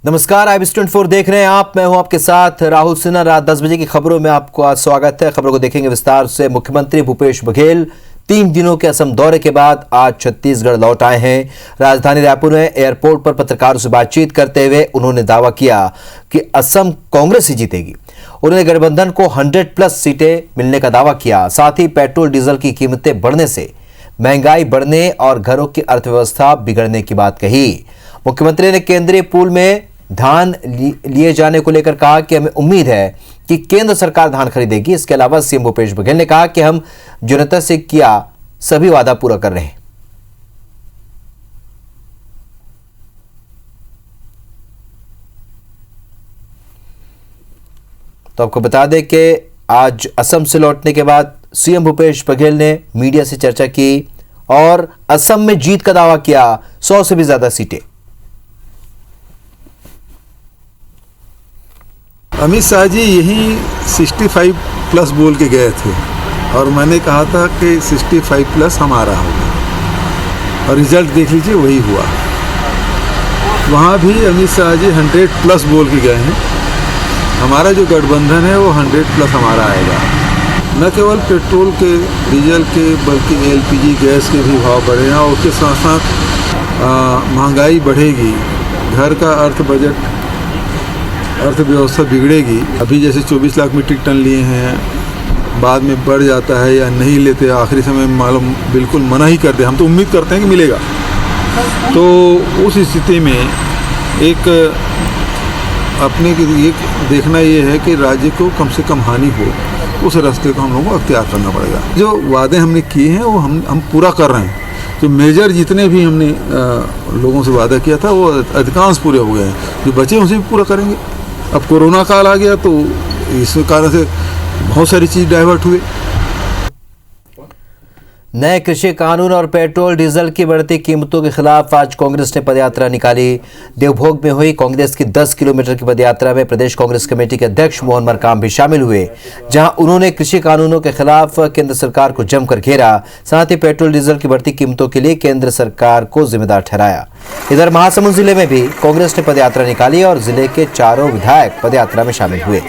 नमस्कार, IBC24 देख रहे हैं आप। मैं हूं आपके साथ राहुल सिन्हा। रात 10 बजे की खबरों में आपको आज स्वागत है। खबरों को देखेंगे विस्तार से। मुख्यमंत्री भूपेश बघेल 3 दिनों के असम दौरे के बाद आज छत्तीसगढ़ लौट आए हैं। राजधानी रायपुर में एयरपोर्ट पर पत्रकारों से बातचीत करते हुए उन्होंने दावा किया कि असम कांग्रेस ही जीतेगी। उन्होंने गठबंधन को 100+ सीटें मिलने का दावा किया। साथ ही पेट्रोल डीजल की कीमतें बढ़ने से महंगाई बढ़ने और घरों की अर्थव्यवस्था बिगड़ने की बात कही। मुख्यमंत्री ने केंद्रीय पूल में धान लिए जाने को लेकर कहा कि हमें उम्मीद है कि केंद्र सरकार धान खरीदेगी। इसके अलावा सीएम भूपेश बघेल ने कहा कि हम जनता से किया सभी वादा पूरा कर रहे हैं। तो आपको बता दें कि आज असम से लौटने के बाद सीएम भूपेश बघेल ने मीडिया से चर्चा की और असम में जीत का दावा किया, 100 से भी ज्यादा सीटें। अमित शाह जी यहीं 65+ बोल के गए थे और मैंने कहा था कि 65+ हमारा होगा और रिजल्ट देख लीजिए वही हुआ। वहाँ भी अमित शाह जी 100+ बोल के गए हैं। हमारा जो गठबंधन है वो 100+ हमारा आएगा। न केवल पेट्रोल के, डीजल के, बल्कि LPG गैस के भी भाव बढ़े हैं और उसके साथ साथ महंगाई बढ़ेगी, घर का अर्थव्यवस्था बिगड़ेगी। अभी जैसे 24 लाख मीट्रिक टन लिए हैं, बाद में बढ़ जाता है या नहीं लेते, आखिरी समय में मालूम बिल्कुल मना ही कर दे। हम तो उम्मीद करते हैं कि मिलेगा। तो उस स्थिति में एक अपने की एक देखना ये है कि राज्य को कम से कम हानि हो, उस रास्ते को हम लोगों को अख्तियार करना पड़ेगा। जो वादे हमने किए हैं वो हम पूरा कर रहे हैं। जो मेजर जितने भी हमने लोगों से वादा किया था वो अधिकांश पूरे हो गए हैं। जो बचे उसे भी पूरा करेंगे। अब कोरोना काल आ गया तो इस कारण से बहुत सारी चीज़ डाइवर्ट हुए। नए कृषि कानून और पेट्रोल डीजल की बढ़ती कीमतों के खिलाफ आज कांग्रेस ने पदयात्रा निकाली। देवभोग में हुई कांग्रेस की 10 किलोमीटर की पदयात्रा में प्रदेश कांग्रेस कमेटी के अध्यक्ष मोहन मरकाम भी शामिल हुए, जहां उन्होंने कृषि कानूनों के खिलाफ केंद्र सरकार को जमकर घेरा। साथ ही पेट्रोल डीजल की बढ़ती कीमतों के लिए केंद्र सरकार को जिम्मेदार ठहराया। इधर महासमुंद जिले में भी कांग्रेस ने पदयात्रा निकाली और जिले के 4 विधायक पदयात्रा में शामिल हुए।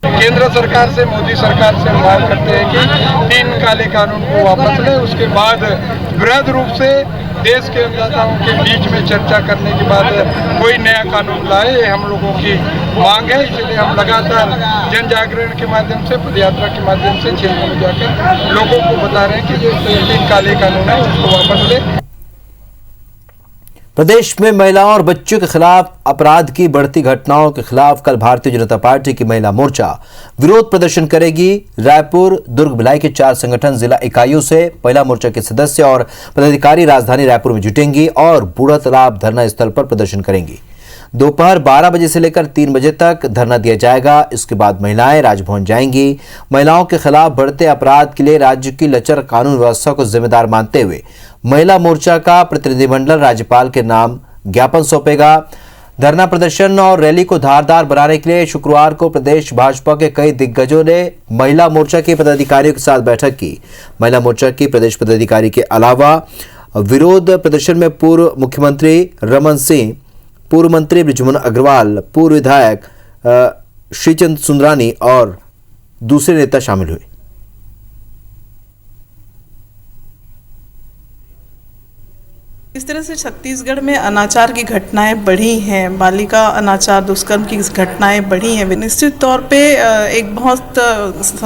केंद्र सरकार से, मोदी सरकार से हम मांग करते हैं कि 3 काले कानून को वापस लें। उसके बाद वृहद रूप से देश के अन्नदाताओं के बीच में चर्चा करने के बाद कोई नया कानून लाए, ये हम लोगों की मांग है। इसलिए हम लगातार जन जागरण के माध्यम से, पदयात्रा के माध्यम से क्षेत्र में जाकर लोगों को बता रहे हैं कि जो 3 काले कानून है उसको वापस लें। प्रदेश में महिलाओं और बच्चों के खिलाफ अपराध की बढ़ती घटनाओं के खिलाफ कल भारतीय जनता पार्टी की महिला मोर्चा विरोध प्रदर्शन करेगी। रायपुर, दुर्ग, भिलाई के 4 संगठन जिला इकाइयों से महिला मोर्चा के सदस्य और पदाधिकारी राजधानी रायपुर में जुटेंगी और बूढ़ा तालाब धरना स्थल पर प्रदर्शन करेंगी। दोपहर 12 बजे से लेकर 3 बजे तक धरना दिया जाएगा। इसके बाद महिलाएं राजभवन जाएंगी। महिलाओं के खिलाफ बढ़ते अपराध के लिए राज्य की लचर कानून व्यवस्था को जिम्मेदार मानते हुए महिला मोर्चा का प्रतिनिधिमंडल राज्यपाल के नाम ज्ञापन सौंपेगा। धरना प्रदर्शन और रैली को धारदार बनाने के लिए शुक्रवार को प्रदेश भाजपा के कई दिग्गजों ने महिला मोर्चा के पदाधिकारियों के साथ बैठक की। महिला मोर्चा की प्रदेश पदाधिकारी के अलावा विरोध प्रदर्शन में पूर्व मुख्यमंत्री रमन सिंह, पूर्व मंत्री बृजमोहन अग्रवाल, पूर्व विधायक श्रीचंद सुंदरानी और दूसरे नेता शामिल हुए। इस तरह से छत्तीसगढ़ में अनाचार की घटनाएं बढ़ी हैं, बालिका अनाचार, दुष्कर्म की घटनाएं बढ़ी हैं। निश्चित तौर पे एक बहुत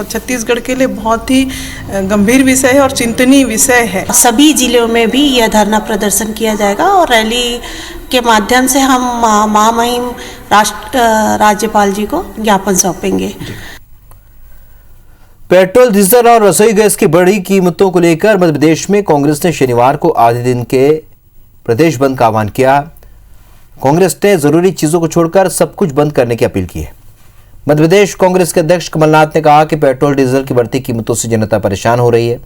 छत्तीसगढ़ के लिए बहुत ही गंभीर विषय है और चिंतनीय विषय है। सभी जिलों में भी यह धरना प्रदर्शन किया जाएगा और रैली के माध्यम से हम महामहिम राज्यपाल जी को ज्ञापन सौंपेंगे। पेट्रोल, डीजल और रसोई गैस की बढ़ी कीमतों को लेकर मध्य प्रदेश में कांग्रेस ने शनिवार को आधे दिन के प्रदेश बंद का आह्वान किया। कांग्रेस ने जरूरी चीजों को छोड़कर सब कुछ बंद करने की अपील की है। मध्य प्रदेश कांग्रेस के अध्यक्ष कमलनाथ ने कहा कि पेट्रोल डीजल की बढ़ती कीमतों से जनता परेशान हो रही है।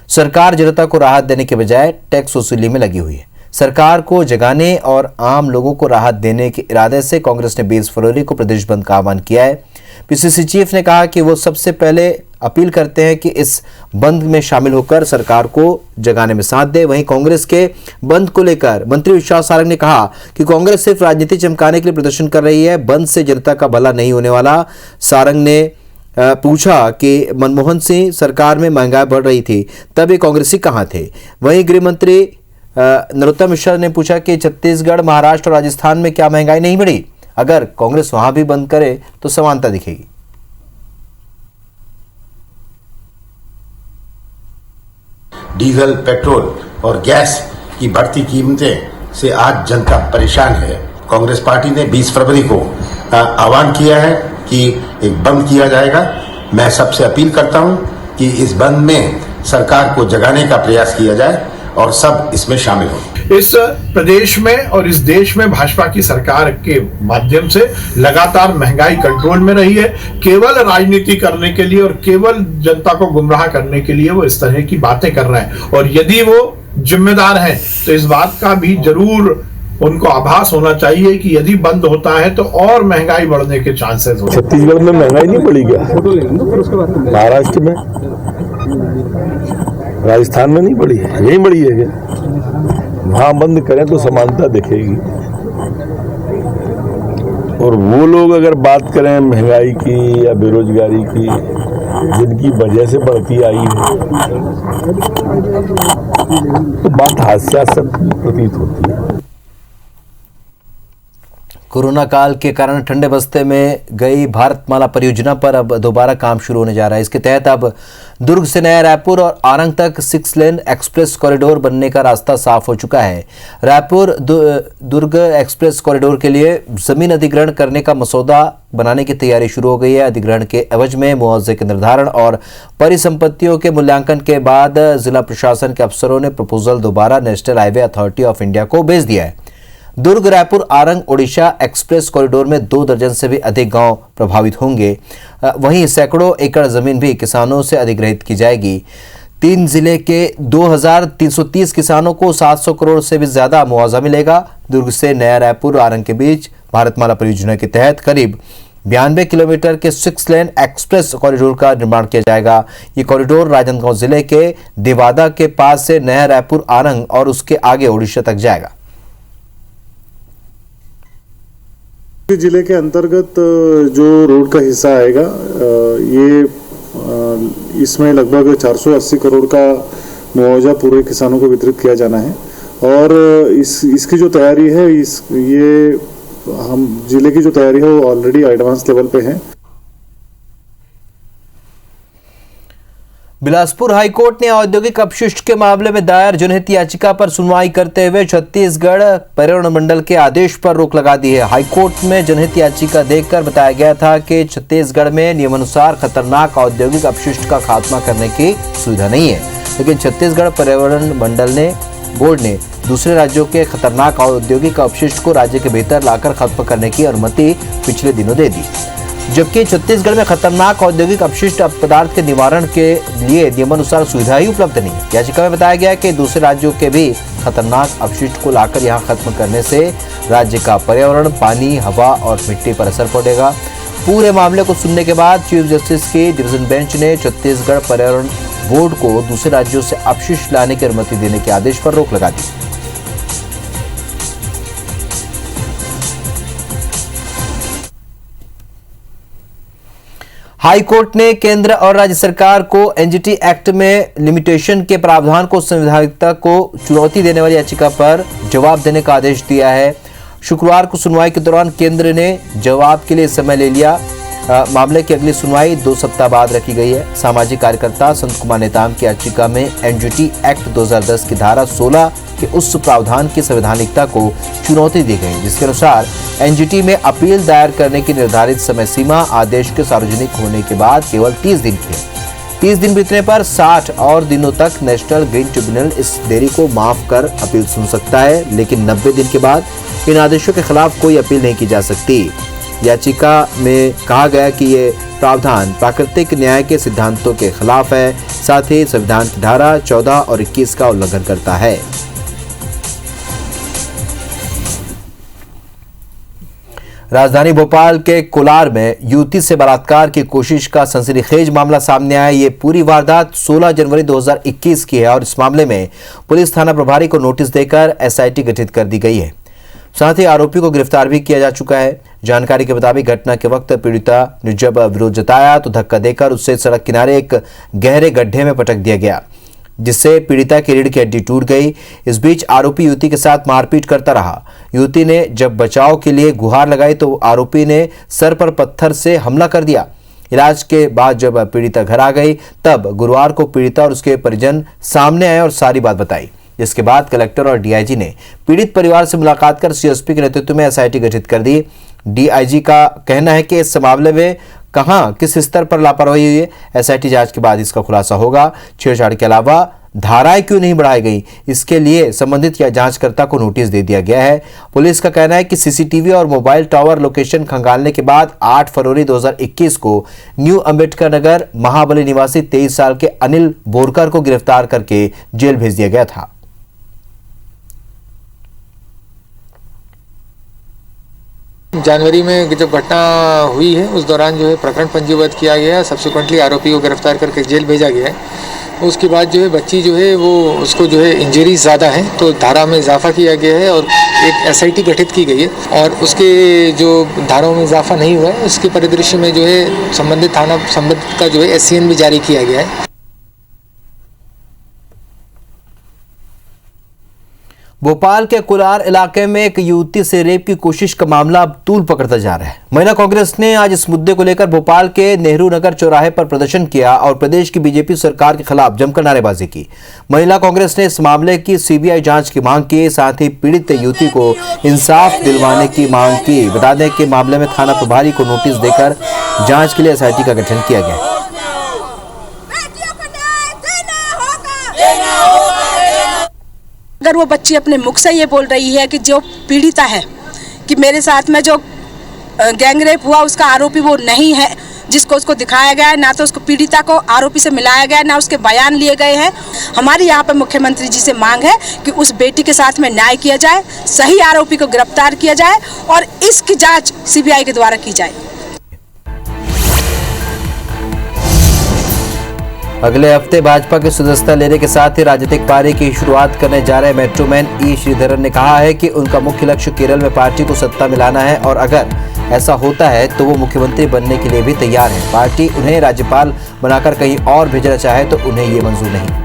सरकार जनता को राहत देने के बजाय टैक्स वसूली में लगी हुई है। सरकार को जगाने और आम लोगों को राहत देने के इरादे से कांग्रेस ने 20 फरवरी को प्रदेश बंद का आह्वान किया है। पीसीसी चीफ ने कहा कि वो सबसे पहले अपील करते हैं कि इस बंद में शामिल होकर सरकार को जगाने में साथ दे। वहीं कांग्रेस के बंद को लेकर मंत्री विश्वास सारंग ने कहा कि कांग्रेस सिर्फ राजनीति चमकाने के लिए प्रदर्शन कर रही है, बंद से जनता का भला नहीं होने वाला। सारंग ने पूछा कि मनमोहन सिंह सरकार में महंगाई बढ़ रही थी, तब ये कांग्रेसी कहां थे। वहीं गृह मंत्री नरोत्तम मिश्रा ने पूछा कि छत्तीसगढ़, महाराष्ट्र और राजस्थान में क्या महंगाई नहीं बढ़ी? अगर कांग्रेस वहां भी बंद करे तो समानता दिखेगी। डीजल, पेट्रोल और गैस की बढ़ती कीमतें से आज जनता परेशान है। कांग्रेस पार्टी ने 20 फरवरी को आह्वान किया है कि एक बंद किया जाएगा। मैं सबसे अपील करता हूं कि इस बंद में सरकार को जगाने का प्रयास किया जाए और सब इसमें शामिल हो। इस प्रदेश में और इस देश में भाजपा की सरकार के माध्यम से लगातार महंगाई कंट्रोल में रही है। केवल राजनीति करने के लिए और केवल जनता को गुमराह करने के लिए वो इस तरह की बातें कर रहे हैं, और यदि वो जिम्मेदार हैं तो इस बात का भी जरूर उनको आभास होना चाहिए कि यदि बंद होता है तो और महंगाई बढ़ने के चांसेस हो। छत्तीसगढ़ में महंगाई नहीं बढ़ी क्या? महाराष्ट्र में, राजस्थान में नहीं बढ़ी है, यही बढ़ी है क्या? वहां बंद करें तो समानता दिखेगी। और वो लोग अगर बात करें महंगाई की या बेरोजगारी की, जिनकी वजह से बढ़ती आई है, तो बात हास्यास्पद प्रतीत होती है। कोरोना काल के कारण ठंडे बस्ते में गई भारतमाला परियोजना पर अब दोबारा काम शुरू होने जा रहा है। इसके तहत अब दुर्ग से नया रायपुर और आरंग तक 6 लेन एक्सप्रेस कॉरिडोर बनने का रास्ता साफ हो चुका है। रायपुर दुर्ग एक्सप्रेस कॉरिडोर के लिए जमीन अधिग्रहण करने का मसौदा बनाने की तैयारी शुरू हो गई है। अधिग्रहण के एवज में मुआवजे के निर्धारण और परिसंपत्तियों के मूल्यांकन के बाद जिला प्रशासन के अफसरों ने प्रपोजल दोबारा national highway authority of India को भेज दिया है। दुर्ग रायपुर आरंग ओडिशा एक्सप्रेस कॉरिडोर में 2 दर्जन से भी अधिक गांव प्रभावित होंगे। वहीं सैकड़ों एकड़ जमीन भी किसानों से अधिग्रहित की जाएगी। 3 जिले के 2330 किसानों को 700 करोड़ से भी ज्यादा मुआवजा मिलेगा। दुर्ग से नया रायपुर आरंग के बीच भारतमाला परियोजना के तहत करीब 92 किलोमीटर के 6 लेन एक्सप्रेस कॉरिडोर का निर्माण किया जाएगा। ये कॉरिडोर राजनांदगांव जिले के देवादा के पास से नया रायपुर आरंग और उसके आगे ओडिशा तक जाएगा। जिले के अंतर्गत जो रोड का हिस्सा आएगा, ये इसमें लगभग 480 करोड़ का मुआवजा पूरे किसानों को वितरित किया जाना है। और इसकी जो तैयारी है, ये हम जिले की जो तैयारी है वो ऑलरेडी एडवांस लेवल पे है। बिलासपुर हाईकोर्ट ने औद्योगिक अपशिष्ट के मामले में दायर जनहित याचिका पर सुनवाई करते हुए छत्तीसगढ़ पर्यावरण मंडल के आदेश पर रोक लगा दी है। हाईकोर्ट में जनहित याचिका देखकर बताया गया था कि छत्तीसगढ़ में नियमानुसार खतरनाक औद्योगिक अपशिष्ट का खात्मा करने की सुविधा नहीं है, लेकिन छत्तीसगढ़ पर्यावरण मंडल ने बोर्ड ने दूसरे राज्यों के खतरनाक औद्योगिक अपशिष्ट को राज्य के भीतर लाकर खत्म करने की अनुमति पिछले दिनों दे दी। जबकि छत्तीसगढ़ में खतरनाक औद्योगिक अपशिष्ट पदार्थ के निवारण के लिए नियमानुसार सुविधा ही उपलब्ध नहीं है। याचिका में बताया गया कि दूसरे राज्यों के भी खतरनाक अपशिष्ट को लाकर यहां खत्म करने से राज्य का पर्यावरण, पानी, हवा और मिट्टी पर असर पड़ेगा। पूरे मामले को सुनने के बाद चीफ जस्टिस की डिवीजन बेंच ने छत्तीसगढ़ पर्यावरण बोर्ड को दूसरे राज्यों से अपशिष्ट लाने की अनुमति देने के आदेश पर रोक लगा दी। हाई कोर्ट ने केंद्र और राज्य सरकार को एनजीटी एक्ट में लिमिटेशन के प्रावधान को संवैधानिकता को चुनौती देने वाली याचिका पर जवाब देने का आदेश दिया है। शुक्रवार को सुनवाई के दौरान केंद्र ने जवाब के लिए समय ले लिया। मामले की अगली सुनवाई 2 सप्ताह बाद रखी गई है। सामाजिक कार्यकर्ता संत कुमार नेताम की याचिका में एनजीटी एक्ट 2010 की धारा 16 के उस प्रावधान की संवैधानिकता को चुनौती दी गई, जिसके अनुसार एनजीटी में अपील दायर करने की निर्धारित समय सीमा आदेश के सार्वजनिक होने के बाद केवल 30 दिन की है। 30 दिन बीतने पर 60 और दिनों तक नेशनल ग्रीन ट्रिब्यूनल इस देरी को माफ कर अपील सुन सकता है, लेकिन 90 दिन के बाद इन आदेशों के खिलाफ कोई अपील नहीं की जा सकती। याचिका में कहा गया कि ये प्रावधान प्राकृतिक न्याय के सिद्धांतों के खिलाफ है, साथ ही संविधान की धारा 14 और 21 का उल्लंघन करता है। राजधानी भोपाल के कोलार में युवती से बलात्कार की कोशिश का सनसनीखेज मामला सामने आया। ये पूरी वारदात 16 जनवरी 2021 की है और इस मामले में पुलिस थाना प्रभारी को नोटिस देकर एसआईटी गठित कर दी गई है। साथ ही आरोपी को गिरफ्तार भी किया जा चुका है। जानकारी के मुताबिक घटना के वक्त पीड़िता ने जब विरोध जताया तो धक्का देकर उससे सड़क किनारे एक गहरे गड्ढे में पटक दिया गया, जिससे पीड़िता की रीढ़ की हड्डी टूट गई। इस बीच आरोपी युवती के साथ मारपीट करता रहा। युवती ने जब बचाव के लिए गुहार लगाई तो आरोपी ने सर पर पत्थर से हमला कर दिया। इलाज के बाद जब पीड़िता घर आ गई तब गुरुवार को पीड़िता और उसके परिजन सामने आए और सारी बात बताई, जिसके बाद कलेक्टर और डीआईजी ने पीड़ित परिवार से मुलाकात कर सीएसपी के नेतृत्व में एसआईटी गठित कर दी। डीआईजी का कहना है कि इस मामले में कहां किस स्तर पर लापरवाही हुई है, एसआईटी जांच के बाद इसका खुलासा होगा। छेड़छाड़ के अलावा धाराएं क्यों नहीं बढ़ाई गई, इसके लिए संबंधित या जांचकर्ता को नोटिस दे दिया गया है। पुलिस का कहना है कि सीसीटीवी और मोबाइल टावर लोकेशन खंगालने के बाद 8 फरवरी 2021 को न्यू अंबेडकर नगर महाबली निवासी 23 साल के अनिल बोरकर को गिरफ्तार करके जेल भेज दिया गया था। जनवरी में जब घटना हुई है उस दौरान जो है प्रकरण पंजीबद्ध किया गया, सब्सिक्वेंटली आरोपी को गिरफ्तार करके जेल भेजा गया है। उसके बाद जो है बच्ची जो है वो उसको जो है इंजरीज ज़्यादा है तो धारा में इजाफा किया गया है और एक एसआईटी गठित की गई है और उसके जो धाराओं में इजाफा नहीं हुआ है उसके परिदृश्य में जो है संबंधित थाना संबंधित का जो है एससीएन भी जारी किया गया है। भोपाल के कुलार इलाके में एक युवती से रेप की कोशिश का मामला अब तूल पकड़ता जा रहा है। महिला कांग्रेस ने आज इस मुद्दे को लेकर भोपाल के नेहरू नगर चौराहे पर प्रदर्शन किया और प्रदेश की बीजेपी सरकार के खिलाफ जमकर नारेबाजी की। महिला कांग्रेस ने इस मामले की सीबीआई जांच की मांग की, साथ ही पीड़ित युवती को इंसाफ दिलवाने की मांग की। बता दें कि मामले में थाना प्रभारी को नोटिस देकर जांच के लिए एसआईटी का गठन किया गया। अगर वो बच्ची अपने मुख से ये बोल रही है कि जो पीड़िता है कि मेरे साथ में जो गैंगरेप हुआ उसका आरोपी वो नहीं है जिसको उसको दिखाया गया है, ना तो उसको पीड़िता को आरोपी से मिलाया गया है, ना उसके बयान लिए गए हैं। हमारी यहाँ पर मुख्यमंत्री जी से मांग है कि उस बेटी के साथ में न्याय किया जाए, सही आरोपी को गिरफ्तार किया जाए और इसकी जाँच सीबीआई के द्वारा की जाए। अगले हफ्ते भाजपा की सदस्यता लेने के साथ ही राजनीतिक पारी की शुरुआत करने जा रहे मेट्रोमैन ई श्रीधरन ने कहा है कि उनका मुख्य लक्ष्य केरल में पार्टी को सत्ता में लाना है और अगर ऐसा होता है तो वो मुख्यमंत्री बनने के लिए भी तैयार है। पार्टी उन्हें राज्यपाल बनाकर कहीं और भेजना चाहे तो उन्हें ये मंजूर नहीं।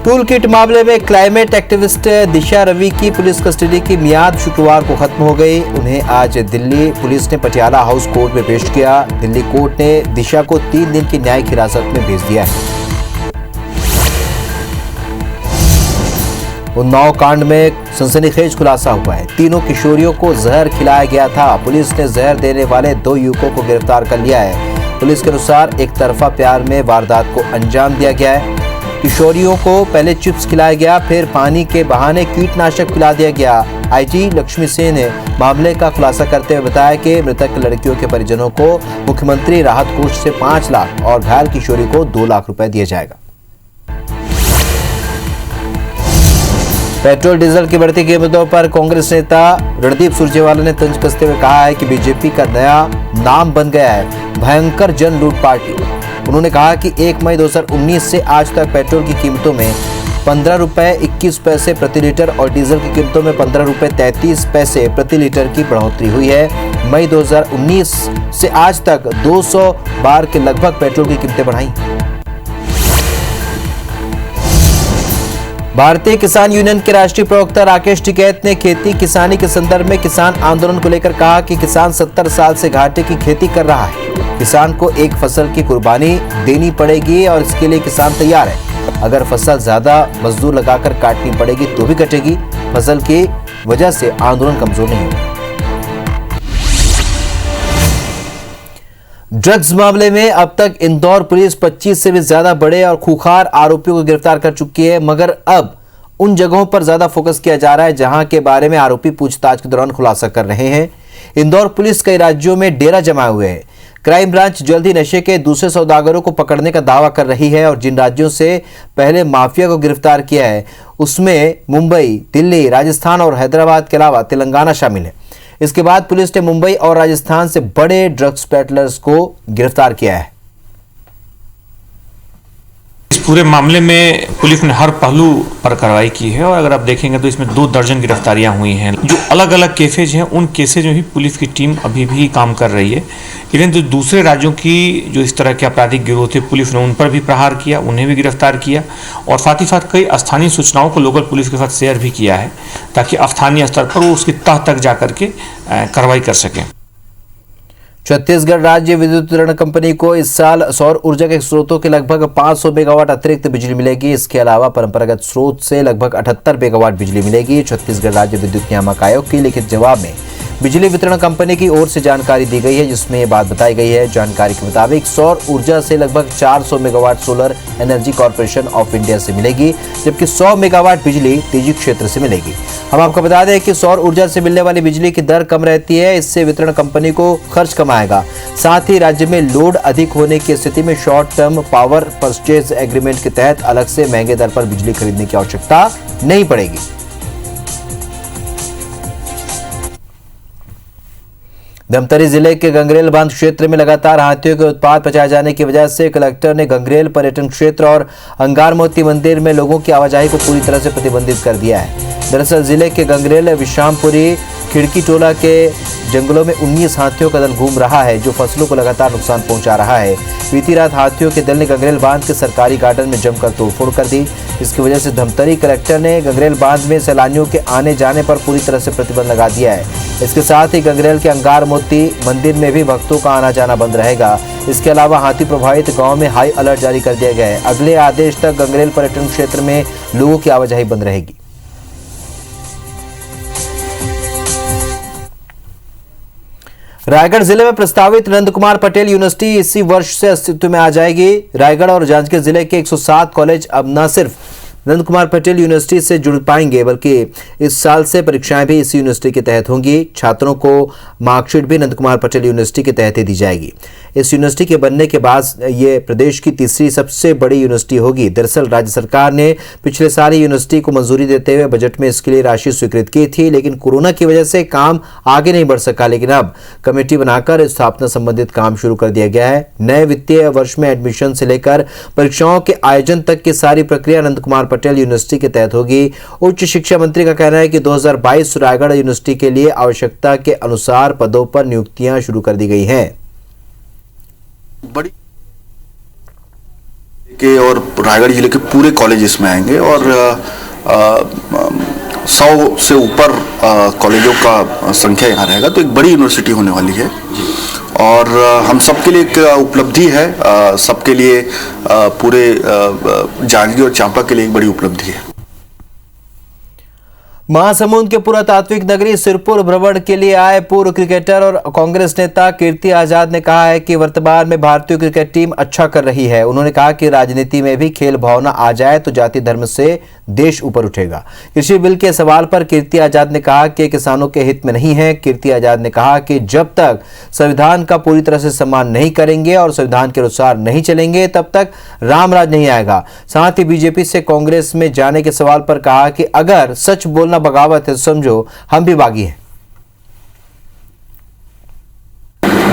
टूल किट मामले में क्लाइमेट एक्टिविस्ट दिशा रवि की पुलिस कस्टडी की मियाद शुक्रवार को खत्म हो गई। उन्हें आज दिल्ली पुलिस ने पटियाला हाउस कोर्ट में पेश किया। दिल्ली कोर्ट ने दिशा को 3 दिन की न्यायिक हिरासत में भेज दिया है। उन्नाव कांड में सनसनीखेज खुलासा हुआ है। तीनों किशोरियों को जहर खिलाया गया था। पुलिस ने जहर देने वाले 2 युवकों को गिरफ्तार कर लिया है। पुलिस के अनुसार एक तरफा प्यार में वारदात को अंजाम दिया गया है। किशोरियों को पहले चिप्स खिलाया गया, फिर पानी के बहाने कीटनाशक पिला दिया गया। आईजी लक्ष्मी सिंह ने मामले का खुलासा करते हुए बताया कि मृतक लड़कियों के परिजनों को मुख्यमंत्री राहत कोष से 5 लाख और घायल किशोरी को 2 लाख रुपए दिया जाएगा। पेट्रोल डीजल की बढ़ती कीमतों पर कांग्रेस नेता रणदीप सुरजेवाला ने तंज कसते हुए कहा है कि बीजेपी का नया नाम बन गया है भयंकर जन लूट पार्टी। उन्होंने कहा कि 1 मई 2019 से आज तक पेट्रोल की कीमतों में 15 रुपए 21 पैसे प्रति लीटर और डीजल की कीमतों में 15 रुपए 33 पैसे प्रति लीटर की बढ़ोतरी हुई है। मई 2019 से आज तक 200 बार के लगभग पेट्रोल की कीमतें बढ़ाई। भारतीय किसान यूनियन के राष्ट्रीय प्रवक्ता राकेश टिकैत ने खेती किसानी के संदर्भ में किसान आंदोलन को लेकर कहा कि किसान 70 साल से घाटे की खेती कर रहा है। किसान को एक फसल की कुर्बानी देनी पड़ेगी और इसके लिए किसान तैयार है। अगर फसल ज्यादा मजदूर लगाकर काटनी पड़ेगी तो भी कटेगी। फसल की वजह से आंदोलन कमजोर नहीं होगा। ड्रग्स मामले में अब तक इंदौर पुलिस 25 से भी ज्यादा बड़े और खूंखार आरोपियों को गिरफ्तार कर चुकी है, मगर अब उन जगहों पर ज्यादा फोकस किया जा रहा है जहां के बारे में आरोपी पूछताछ के दौरान खुलासा कर रहे हैं। इंदौर पुलिस कई राज्यों में डेरा जमाए हुए है। क्राइम ब्रांच जल्द ही नशे के दूसरे सौदागरों को पकड़ने का दावा कर रही है और जिन राज्यों से पहले माफिया को गिरफ्तार किया है उसमें मुंबई, दिल्ली, राजस्थान और हैदराबाद के अलावा तेलंगाना शामिल है। इसके बाद पुलिस ने मुंबई और राजस्थान से बड़े ड्रग्स पेडलर्स को गिरफ्तार किया है। इस पूरे मामले में पुलिस ने हर पहलू पर कार्रवाई की है और अगर आप देखेंगे तो इसमें 2 दर्जन गिरफ्तारियां हुई हैं। जो अलग अलग केसेज हैं उन केसेज में भी पुलिस की टीम अभी भी काम कर रही है। इवन जो दूसरे राज्यों की जो इस तरह के आपराधिक गिरोह थे पुलिस ने उन पर भी प्रहार किया, उन्हें भी गिरफ्तार किया और साथ ही साथ कई स्थानीय सूचनाओं को लोकल पुलिस के साथ शेयर भी किया है ताकि स्थानीय स्तर पर वो उसकी तह तक जा करके कार्रवाई कर सकें। छत्तीसगढ़ राज्य विद्युत वितरण कंपनी को इस साल सौर ऊर्जा के स्रोतों के लगभग 500 मेगावाट अतिरिक्त बिजली मिलेगी। इसके अलावा परंपरागत स्रोत से लगभग 78 मेगावाट बिजली मिलेगी। छत्तीसगढ़ राज्य विद्युत नियामक आयोग की लिखित जवाब में बिजली वितरण कंपनी की ओर से जानकारी दी गई है, जिसमें ये बात बताई गई है। जानकारी के मुताबिक सौर ऊर्जा से लगभग 400 megawatt solar energy corporation of India से मिलेगी, जबकि 100 मेगावाट बिजली निजी क्षेत्र से मिलेगी। हम आपको बता दें कि सौर ऊर्जा से मिलने वाली बिजली की दर कम रहती है, इससे वितरण कंपनी को खर्च कम आएगा। साथ ही राज्य में लोड अधिक होने की स्थिति में short term power purchase agreement के तहत अलग से महंगे दर पर बिजली खरीदने की आवश्यकता नहीं पड़ेगी। धमतरी जिले के गंगरेल बांध क्षेत्र में लगातार हाथियों के उत्पात मचाए जाने की वजह से कलेक्टर ने गंगरेल पर्यटन क्षेत्र और अंगार मोती मंदिर में लोगों की आवाजाही को पूरी तरह से प्रतिबंधित कर दिया है। दरअसल जिले के गंगरेल विश्रामपुरी खिड़की टोला के जंगलों में 19 हाथियों का दल घूम रहा है, जो फसलों को लगातार नुकसान पहुंचा रहा है। बीती रात हाथियों के दल ने गंगरेल बांध के सरकारी गार्डन में जमकर तोड़फोड़ कर दी। इसकी वजह से धमतरी कलेक्टर ने गंगरेल बांध में सैलानियों के आने जाने पर पूरी तरह से प्रतिबंध लगा दिया है। इसके साथ ही गंगरेल के अंगार मोती मंदिर में भी भक्तों का आना जाना बंद रहेगा। इसके अलावा हाथी प्रभावित गाँव में हाई अलर्ट जारी कर दिया गया है। अगले आदेश तक गंगरेल पर्यटन क्षेत्र में लोगों की आवाजाही बंद रहेगी। रायगढ़ जिले में प्रस्तावित नंद कुमार पटेल यूनिवर्सिटी इसी वर्ष से अस्तित्व में आ जाएगी। रायगढ़ और जांजगीर जिले के 107 कॉलेज अब न सिर्फ नंद कुमार पटेल यूनिवर्सिटी से जुड़ पाएंगे, बल्कि इस साल से परीक्षाएं भी इसी यूनिवर्सिटी के तहत होंगी। छात्रों को मार्कशीट भी नंद कुमार पटेल यूनिवर्सिटी के तहत ही दी जाएगी। इस यूनिवर्सिटी के बनने के बाद ये प्रदेश की तीसरी सबसे बड़ी यूनिवर्सिटी होगी। दरअसल राज्य सरकार ने पिछले साल ही यूनिवर्सिटी को मंजूरी देते हुए बजट में इसके लिए राशि स्वीकृत की थी, लेकिन कोरोना की वजह से काम आगे नहीं बढ़ सका। लेकिन अब कमेटी बनाकर स्थापना संबंधित काम शुरू कर दिया गया है। नए वित्तीय वर्ष में एडमिशन से लेकर परीक्षाओं के आयोजन तक की सारी प्रक्रिया नंद कुमार पटेल यूनिवर्सिटी के तहत होगी। उच्च शिक्षा मंत्री का कहना है कि 2022 रायगढ़ यूनिवर्सिटी के लिए आवश्यकता के अनुसार पदों पर नियुक्तियां शुरू कर दी गई हैं। बड़ी के और रायगढ़ जिले के पूरे कॉलेज इसमें आएंगे और 100 से ऊपर कॉलेजों का संख्या यहाँ रहेगा, तो एक बड़ी यूनिवर्सिटी होने वाली है और हम सबके लिए एक उपलब्धि है, सबके लिए पूरे जांजगीर और चांपा के लिए एक बड़ी उपलब्धि है। महासमुंद के पुरातात्विक नगरी सिरपुर भ्रमण के लिए आए पूर्व क्रिकेटर और कांग्रेस नेता कीर्ति आजाद ने कहा है कि वर्तमान में भारतीय क्रिकेट टीम अच्छा कर रही है। उन्होंने कहा कि राजनीति में भी खेल भावना आ जाए तो जाति धर्म से देश ऊपर उठेगा। कृषि बिल के सवाल पर कीर्ति आजाद ने कहा कि किसानों के हित में नहीं है। कीर्ति आजाद ने कहा कि जब तक संविधान का पूरी तरह से सम्मान नहीं करेंगे और संविधान के अनुसार नहीं चलेंगे तब तक रामराज नहीं आएगा। साथ ही बीजेपी से कांग्रेस में जाने के सवाल पर कहा कि अगर सच बोलना बगावत है, समझो हम भी बागी हैं।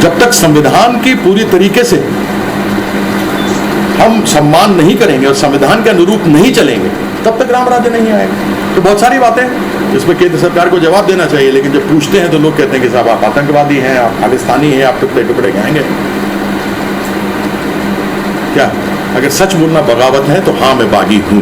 जब तक संविधान की पूरी तरीके से हम सम्मान नहीं करेंगे और संविधान के अनुरूप नहीं चलेंगे तब तक राम राज्य नहीं आएगा। तो बहुत सारी बातें इसमें केंद्र सरकार को जवाब देना चाहिए, लेकिन जब पूछते हैं तो लोग कहते हैं कि साहब आप आतंकवादी हैं, आप खालिस्तानी हैं, आप टुकड़े टुकड़े खाएंगे। क्या अगर सच बोलना बगावत है तो हाँ मैं बागी हूं।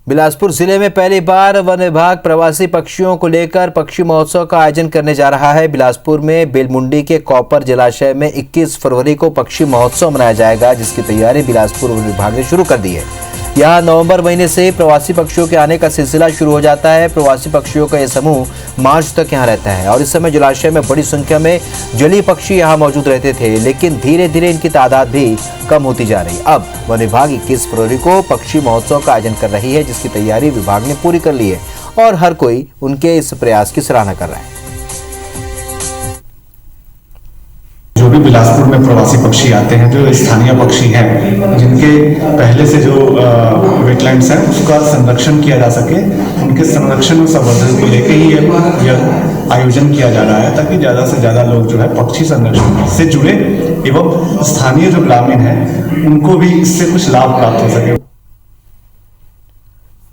बिलासपुर जिले में पहली बार वन विभाग प्रवासी पक्षियों को लेकर पक्षी महोत्सव का आयोजन करने जा रहा है। बिलासपुर में बेलमुंडी के कॉपर जलाशय में 21 फरवरी को पक्षी महोत्सव मनाया जाएगा, जिसकी तैयारी बिलासपुर वन विभाग ने शुरू कर दी है। यहाँ नवंबर महीने से प्रवासी पक्षियों के आने का सिलसिला शुरू हो जाता है। प्रवासी पक्षियों का यह समूह मार्च तक यहाँ रहता है और इस समय जलाशय में बड़ी संख्या में जलीय पक्षी यहाँ मौजूद रहते थे, लेकिन धीरे धीरे इनकी तादाद भी कम होती जा रही। अब वन विभाग 21 फरवरी को पक्षी महोत्सव का आयोजन कर रही है, जिसकी तैयारी विभाग ने पूरी कर ली है और हर कोई उनके इस प्रयास की सराहना कर रहा है। बिलासपुर में प्रवासी पक्षी आते हैं जो स्थानीय पक्षी हैं, जिनके पहले से जो वेटलैंड्स हैं उसका संरक्षण किया जा सके, उनके संरक्षण और संवर्धन को लेकर ही यह आयोजन किया जा रहा है, ताकि ज़्यादा से ज़्यादा लोग जो है पक्षी संरक्षण से जुड़े एवं स्थानीय जो ग्रामीण हैं उनको भी इससे कुछ लाभ प्राप्त हो सके।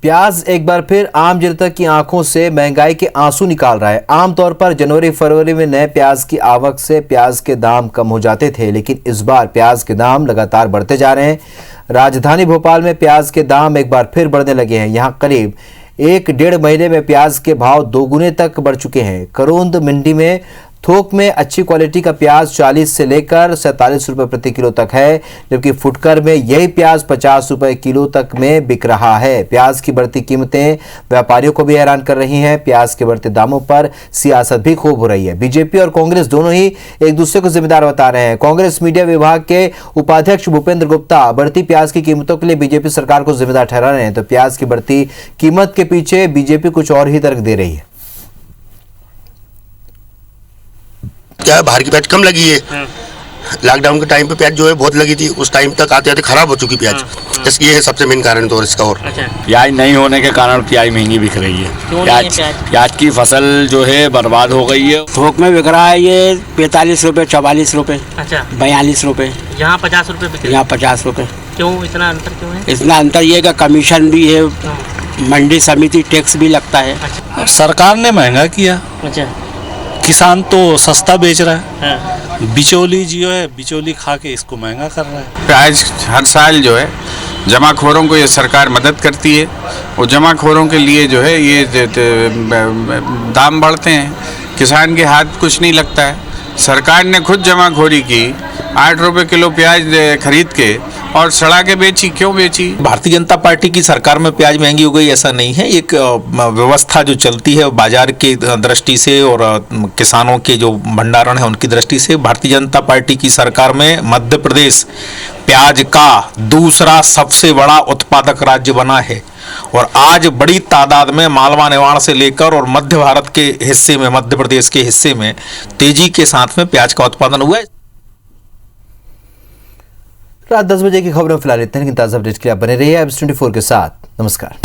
प्याज एक बार फिर आम जनता की आंखों से महंगाई के आंसू निकाल रहा है। आमतौर पर जनवरी फरवरी में नए प्याज की आवक से प्याज के दाम कम हो जाते थे, लेकिन इस बार प्याज के दाम लगातार बढ़ते जा रहे हैं। राजधानी भोपाल में प्याज के दाम एक बार फिर बढ़ने लगे हैं। यहां करीब 1-1.5 महीने में प्याज के भाव दोगुने तक बढ़ चुके हैं। करोंद मंडी में थोक में अच्छी क्वालिटी का प्याज 40 से लेकर 47 रुपए प्रति किलो तक है, जबकि फुटकर में यही प्याज 50 रुपए किलो तक में बिक रहा है। प्याज की बढ़ती कीमतें व्यापारियों को भी हैरान कर रही हैं। प्याज के बढ़ते दामों पर सियासत भी खूब हो रही है। बीजेपी और कांग्रेस दोनों ही एक दूसरे को जिम्मेदार बता रहे हैं। कांग्रेस मीडिया विभाग के उपाध्यक्ष भूपेंद्र गुप्ता बढ़ती प्याज की कीमतों के लिए बीजेपी सरकार को जिम्मेदार ठहरा रहे हैं, तो प्याज की बढ़ती कीमत के पीछे बीजेपी कुछ और ही तर्क दे रही है। क्या है, बाहर की प्याज कम लगी है। लॉकडाउन के टाइम पे प्याज जो है बहुत लगी थी, उस टाइम तक आते आते खराब हो चुकी प्याज। ये है सबसे मेन कारण तो इसका। और प्याज नहीं होने के कारण प्याज महंगी बिक रही है। प्याज की फसल जो है बर्बाद हो गई है। थोक में बिक रहा है ये 45 रुपए, 44 रुपए, 42 रुपए। यहाँ 50 रुपए बिक रही है। यहाँ 50 रुपए। क्यों इतना अंतर क्यों है? इतना अंतर ये का कमीशन भी है, मंडी समिति टैक्स भी लगता है। सरकार ने महंगा किया, किसान तो सस्ता बेच रहा है। बिचौली जो है, बिचौली खा के इसको महंगा कर रहा है। प्याज हर साल जो है जमाखोरों को ये सरकार मदद करती है, और जमाखोरों के लिए जो है ये दाम बढ़ते हैं। किसान के हाथ कुछ नहीं लगता है। सरकार ने खुद जमाखोरी की, 8 रुपए किलो प्याज खरीद के और सड़ा के बेची। क्यों बेची? भारतीय जनता पार्टी की सरकार में प्याज महंगी हो गई ऐसा नहीं है। एक व्यवस्था जो चलती है बाजार की दृष्टि से और किसानों के जो भंडारण है उनकी दृष्टि से, भारतीय जनता पार्टी की सरकार में मध्य प्रदेश प्याज का दूसरा सबसे बड़ा उत्पादक राज्य बना है, और आज बड़ी तादाद में मालवा निवाड़ से लेकर और मध्य भारत के हिस्से में, मध्य प्रदेश के हिस्से में तेजी के साथ में प्याज का उत्पादन हुआ है। रात 10 बजे की खबरों में फिलहाल इतने, लेकिन ताज़ा अपडेट के लिए आप बने रहिए एबीसी 24 के साथ। नमस्कार।